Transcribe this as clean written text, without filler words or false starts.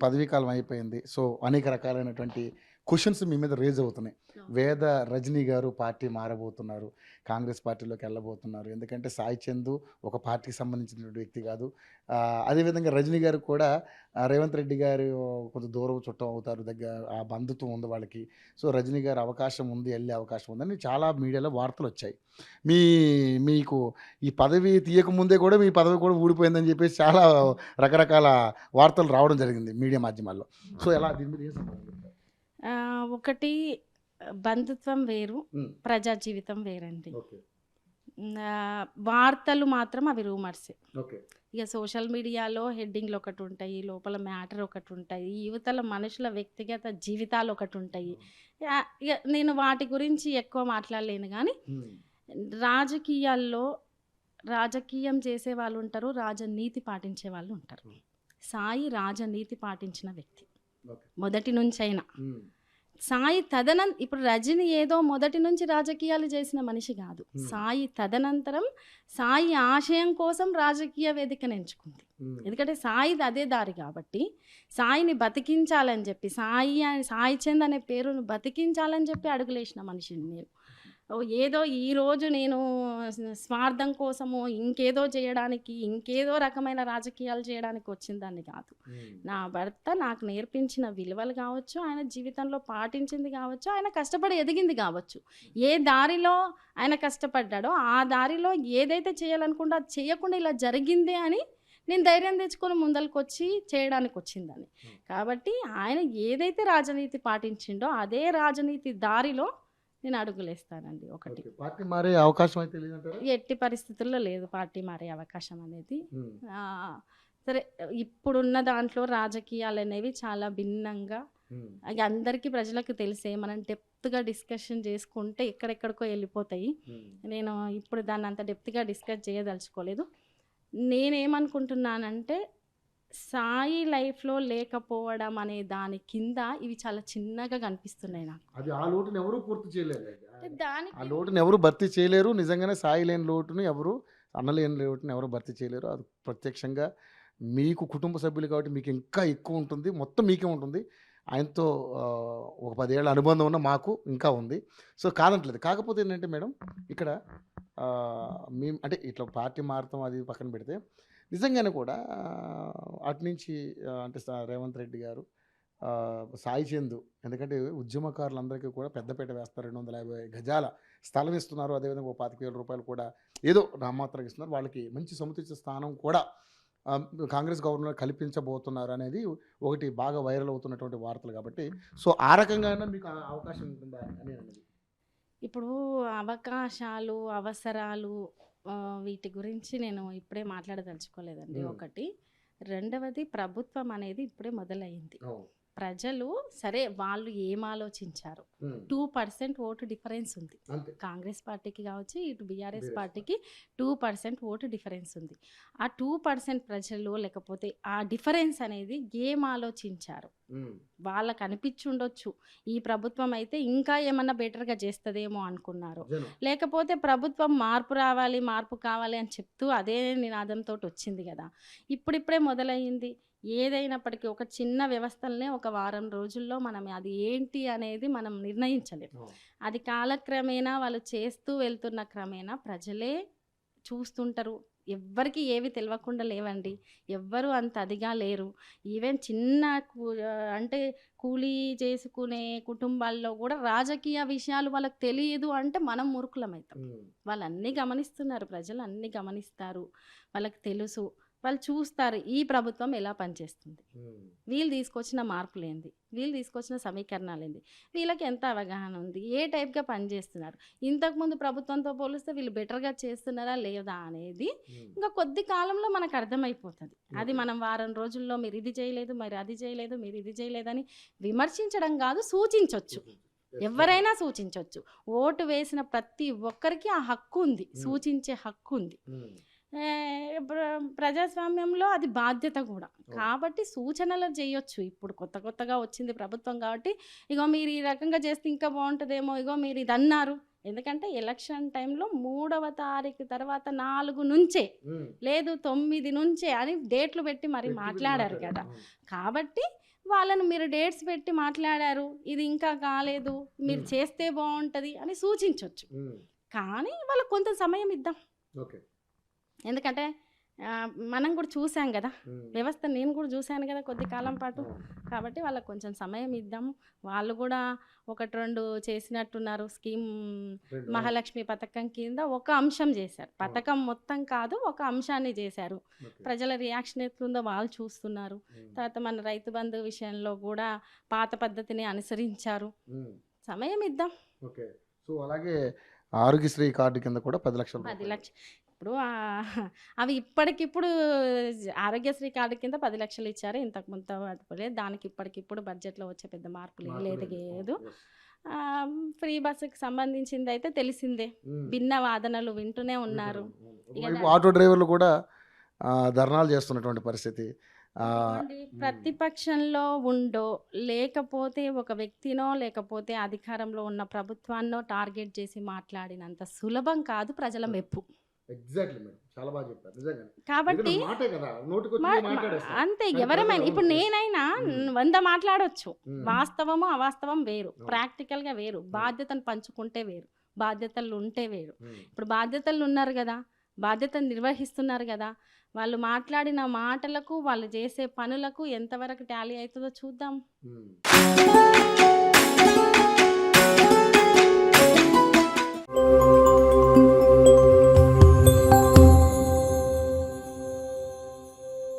పదవీ కాలం అయిపోయింది. సో, అనేక రకాలైనటువంటి క్వెషన్స్ మీ మీద రేజ్ అవుతున్నాయి. వేద రజనీ గారు పార్టీ మారబోతున్నారు. కాంగ్రెస్ పార్టీలోకి వెళ్ళబోతున్నారు. ఎందుకంటే సాయి చందు ఒక పార్టీకి సంబంధించినటువంటి వ్యక్తి కాదు. అదేవిధంగా రజనీ గారు కూడా రేవంత్ రెడ్డి గారు కొంచెం దూరం చుట్టం అవుతారు. ఆ బంధుత్వం ఉంది వాళ్ళకి. సో, రజనీ గారు అవకాశం ఉంది, ఎళ్ళే అవకాశం ఉందని చాలా మీడియాలో వార్తలొచ్చాయి. మీ మీకు ఈ పదవి తీయకముందే కూడా మీ పదవి కూడా ఊడిపోయిందని చెప్పేసి చాలా రకరకాల వార్తలు రావడం జరిగింది మీడియా మాధ్యమాల్లో. సో, ఎలా దీని మీద ఏం సమాధానం చెప్తారు? ఒకటి బంధుత్వం వేరు, హ్మ్. ప్రజా జీవితం వేరండి. ఓకే. వార్తలు మాత్రం అవి రూమర్సే. ఓకే. ఇక సోషల్ మీడియాలో హెడ్డింగ్లు ఒకటి ఉంటాయి, లోపల మ్యాటర్ ఒకటి ఉంటాయి, యువతల మనుషుల వ్యక్తిగత జీవితాలు ఒకటి ఉంటాయి. ఇక నేను వాటి గురించి ఎక్కువ మాట్లాడలేను కానీ హ్మ్. రాజకీయాల్లో రాజకీయం చేసే వాళ్ళు ఉంటారు, రాజనీతి పాటించే వాళ్ళు ఉంటారు. సాయి రాజనీతి పాటించిన వ్యక్తి ఓకే. మొదటి నుంచైనా. హ్మ్. సాయి ఇప్పుడు రజని ఏదో మొదటి నుంచి రాజకీయాలు చేసిన మనిషి కాదు. సాయి తదనంతరం సాయి ఆశయం కోసం రాజకీయ వేదికను ఎంచుకుంది. ఎందుకంటే సాయిది అదే దారి కాబట్టి సాయిని బతికించాలని చెప్పి సాయి చంద్ అనే పేరును బతికించాలని చెప్పి అడుగులేసిన మనిషిని నేను. ఏదో ఈరోజు నేను స్వార్థం కోసమో ఇంకేదో చేయడానికి ఇంకేదో రకమైన రాజకీయాలు చేయడానికి వచ్చిందాన్ని కాదు. నా భర్త నాకు నేర్పించిన విలువలు కావచ్చు, ఆయన జీవితంలో పాటించింది కావచ్చు, ఆయన కష్టపడి ఎదిగింది కావచ్చు, ఏ దారిలో ఆయన కష్టపడ్డాడో ఆ దారిలో ఏదైతే చేయాలనుకుంటా అది చేయకుండా ఇలా జరిగిందే అని నేను ధైర్యం తెచ్చుకొని ముందరికి వచ్చి చేయడానికి వచ్చిందని. కాబట్టి ఆయన ఏదైతే రాజనీతి పాటించిండో అదే రాజనీతి దారిలో నేను అడుగులేస్తానండి. ఒకటి పార్టీ మారే అవకాశం అయితే లేదంటారా? ఎట్టి పరిస్థితుల్లో లేదు పార్టీ మారే అవకాశం అనేది. సరే, ఇప్పుడున్న దాంట్లో రాజకీయాలు అనేవి చాలా భిన్నంగా అది అందరికీ ప్రజలకు తెలిసే. మనం డెప్త్గా డిస్కషన్ చేసుకుంటే ఎక్కడెక్కడికో వెళ్ళిపోతాయి. నేను ఇప్పుడు దాన్ని అంత డెప్త్గా డిస్కస్ చేయదలుచుకోలేదు. నేనేమనుకుంటున్నానంటే సాయి లైఫ్లో లేకపోవడం అనే దాని కింద ఇవి చాలా చిన్నగా కనిపిస్తున్నాయి నాకు. అది ఆ లోటుని ఎవరు పూర్తి చేయలేరు. దానికి ఆ లోటుని ఎవరు భర్తీ చేయలేరు. నిజంగానే సాయి లేని లోటుని ఎవరు, అన్నలేని లోటుని ఎవరు భర్తీ చేయలేరు. అది ప్రత్యక్షంగా మీకు కుటుంబ సభ్యులు కాబట్టి మీకు ఇంకా ఎక్కువ ఉంటుంది. మొత్తం మీకే ఉంటుంది. ఆయనతో ఒక 10 ఏళ్ల అనుబంధం ఉన్న మాకు ఇంకా ఉంది. సో, కాదంటలేదు. కాకపోతే ఏంటంటే మేడం ఇక్కడ మేము అంటే ఇట్లా పార్టీ మారతాం అది పక్కన పెడితే నిజంగానే కూడా అటు నుంచి అంటే రేవంత్ రెడ్డి గారు సాయి చందు ఎందుకంటే ఉద్యమకారులందరికీ కూడా పెద్దపీట వేస్తారు. 250 గజాల స్థలం ఇస్తున్నారు. అదేవిధంగా 25,000 రూపాయలు కూడా ఏదో నామాత్రంగా ఇస్తున్నారు. వాళ్ళకి మంచి సముచిత స్థానం కూడా కాంగ్రెస్ గవర్నమెంట్ కల్పించబోతున్నారు అనేది ఒకటి బాగా వైరల్ అవుతున్నటువంటి వార్తలు కాబట్టి సో ఆ రకంగా మీకు అవకాశం ఉంటుందా అని అన్నది. ఇప్పుడు అవకాశాలు, అవసరాలు వీటి గురించి నేను ఇప్పుడే మాట్లాడదలుచుకోలేదండి. ఒకటి. రెండవది ప్రభుత్వం అనేది ఇప్పుడే మొదలైంది. ప్రజలు సరే వాళ్ళు ఏం ఆలోచించారు, 2% ఓటు డిఫరెన్స్ ఉంది కాంగ్రెస్ పార్టీకి కావచ్చు, ఇటు బీఆర్ఎస్ పార్టీకి 2% ఓటు డిఫరెన్స్ ఉంది. ఆ 2% ప్రజలు లేకపోతే ఆ డిఫరెన్స్ అనేది ఏం ఆలోచించారు వాళ్ళకు అనిపించి ఉండొచ్చు. ఈ ప్రభుత్వం అయితే ఇంకా ఏమన్నా బెటర్గా చేస్తుందేమో అనుకున్నారు, లేకపోతే ప్రభుత్వం మార్పు రావాలి మార్పు కావాలి అని చెప్తూ అదే నినాదంతో వచ్చింది కదా. ఇప్పుడిప్పుడే మొదలయ్యింది. ఏదైనప్పటికీ ఒక చిన్న వ్యవస్థలనే ఒక వారం రోజుల్లో మనం అది ఏంటి అనేది మనం నిర్ణయించలేము. అది కాలక్రమేణా వాళ్ళు చేస్తూ వెళ్తున్న క్రమేణా ప్రజలే చూస్తుంటారు. ఎవ్వరికి ఏవి తెలియకుండా లేవండి. ఎవ్వరు అంత అదిగా లేరు. ఈవెన్ చిన్న అంటే కూలీ చేసుకునే కుటుంబాల్లో కూడా రాజకీయ విషయాలు వాళ్ళకి తెలియదు అంటే మనం మూర్ఖులమవుతాం. వాళ్ళు అన్నీ గమనిస్తున్నారు, ప్రజలు అన్నీ గమనిస్తారు, వాళ్ళకి తెలుసు, వాళ్ళు చూస్తారు ఈ ప్రభుత్వం ఎలా పనిచేస్తుంది, వీళ్ళు తీసుకొచ్చిన మార్పులేంది, వీళ్ళు తీసుకొచ్చిన సమీకరణాలేంది, వీళ్ళకి ఎంత అవగాహన ఉంది, ఏ టైప్గా పనిచేస్తున్నారు, ఇంతకుముందు ప్రభుత్వంతో పోలిస్తే వీళ్ళు బెటర్గా చేస్తున్నారా లేదా అనేది ఇంకా కొద్ది కాలంలో మనకు అర్థమైపోతుంది. అది మనం వారం రోజుల్లో మీరు ఇది చేయలేదు, మరి అది చేయలేదు, మీరు ఇది చేయలేదని విమర్శించడం కాదు, సూచించవచ్చు. ఎవరైనా సూచించవచ్చు. ఓటు వేసిన ప్రతి ఒక్కరికి ఆ హక్కు ఉంది, సూచించే హక్కు ఉంది. ప్రజాస్వామ్యంలో అది బాధ్యత కూడా. కాబట్టి సూచనలు చేయొచ్చు. ఇప్పుడు కొత్తగా వచ్చింది ప్రభుత్వం కాబట్టి ఇగో మీరు ఈ రకంగా చేస్తే ఇంకా బాగుంటుందేమో, ఇగో మీరు ఇది అన్నారు. ఎందుకంటే ఎలక్షన్ టైంలో 3వ తారీఖు తర్వాత 4 నుంచే లేదు 9 నుంచే అని డేట్లు పెట్టి మరి మాట్లాడారు కదా. కాబట్టి వాళ్ళను మీరు డేట్స్ పెట్టి మాట్లాడారు, ఇది ఇంకా కాలేదు, మీరు చేస్తే బాగుంటుంది అని సూచించవచ్చు. కానీ వాళ్ళకు కొంత సమయం ఇద్దాం. ఓకే. ఎందుకంటే మనం కూడా చూసాం కదా వ్యవస్థ, నేను కూడా చూశాను కదా కొద్ది కాలం పాటు. కాబట్టి వాళ్ళకు కొంచెం సమయం ఇద్దాము. వాళ్ళు కూడా 1-2 చేసినట్టున్నారు. స్కీమ్ మహాలక్ష్మి పథకం కింద ఒక అంశం చేశారు, పథకం మొత్తం కాదు, ఒక అంశాన్ని చేశారు. ప్రజల రియాక్షన్ ఎట్లుందో వాళ్ళు చూస్తున్నారు. తర్వాత మన రైతు బంధు విషయంలో కూడా పాత పద్ధతిని అనుసరించారు. సమయం ఇద్దాం. ఓకే. సో అలాగే ఆరోగ్యశ్రీ కార్డు కింద కూడా 10 లక్షలు 10 లక్షలు ఇప్పుడు అవి ఇప్పటికిప్పుడు ఆరోగ్యశ్రీ కార్డు కింద 10 లక్షలు ఇచ్చారు. ఇంతకు ముందు దానికి ఇప్పటికిప్పుడు బడ్జెట్లో వచ్చే పెద్ద మార్పులు ఏం లేదు. ఫ్రీ బస్సుకి సంబంధించింది అయితే తెలిసిందే, భిన్న వాదనలు వింటూనే ఉన్నారు. ఆటో డ్రైవర్లు కూడా ధర్నాలు చేస్తున్నటువంటి పరిస్థితి. ప్రతిపక్షంలో ఉండో లేకపోతే ఒక వ్యక్తినో లేకపోతే అధికారంలో ఉన్న ప్రభుత్వాన్నో టార్గెట్ చేసి మాట్లాడినంత సులభం కాదు ప్రజల మెప్పు. ఎగ్జాక్ట్లీ మేడం, చాలా బాగా చెప్పారు నిజంగా. కాబట్టి అంతే, ఎవరమైనా ఇప్పుడు నేనైనా 100 మాట్లాడొచ్చు, వాస్తవము అవాస్తవం వేరు, ప్రాక్టికల్ గా వేరు, బాధ్యతను పంచుకుంటే వేరు, బాధ్యతలు ఉంటే వేరు. ఇప్పుడు బాధ్యతలు ఉన్నారు కదా, బాధ్యతను నిర్వహిస్తున్నారు కదా, వాళ్ళు మాట్లాడిన మాటలకు వాళ్ళు చేసే పనులకు ఎంతవరకు టాలీ అవుతుందో చూద్దాం.